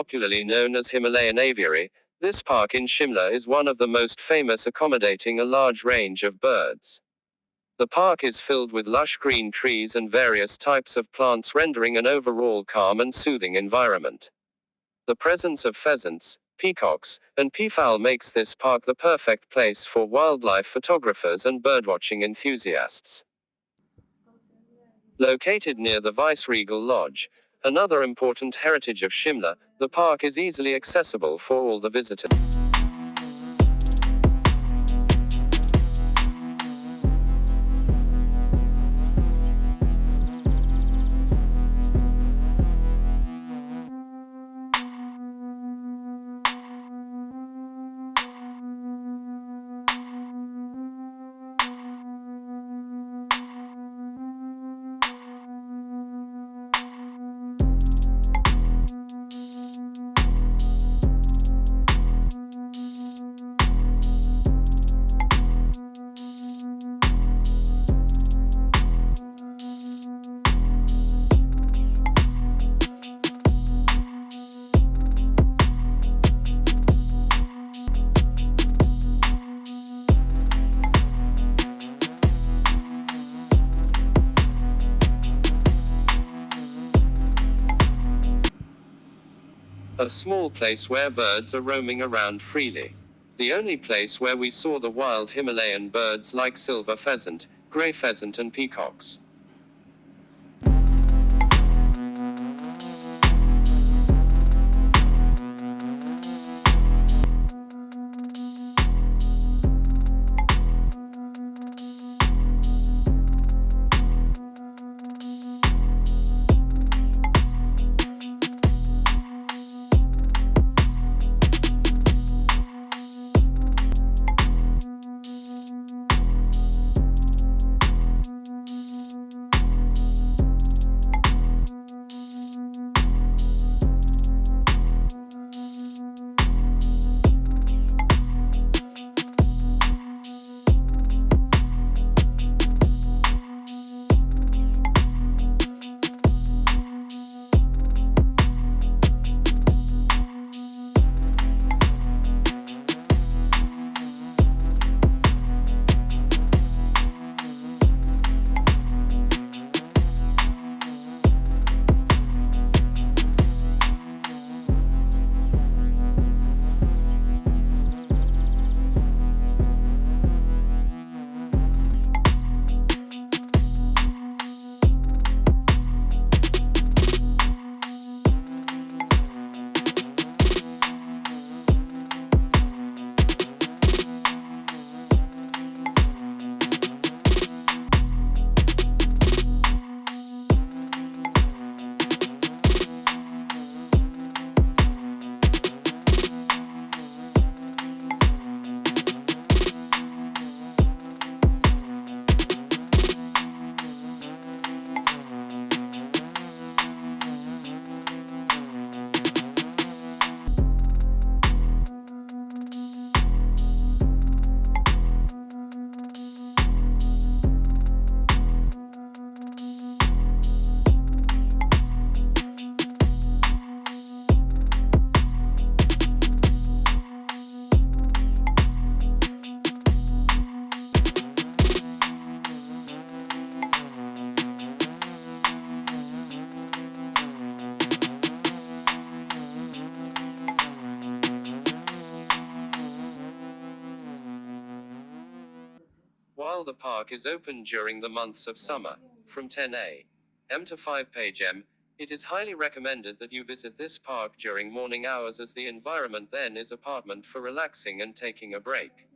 popularly known as Himalayan Aviary, this park in Shimla is one of the most famous, accommodating a large range of birds. The park is filled with lush green trees and various types of plants, rendering an overall calm and soothing environment. The presence of pheasants, peacocks, and peafowl makes this park the perfect place for wildlife photographers and birdwatching enthusiasts. Located near the Vice Regal Lodge, another important heritage of Shimla, the park is easily accessible for all the visitors. A small place where birds are roaming around freely. The only place where we saw the wild Himalayan birds like silver pheasant, grey pheasant and peacocks. While the park is open during the months of summer, from 10 a.m. to 5 p.m., it is highly recommended that you visit this park during morning hours, as the environment then is apartment for relaxing and taking a break.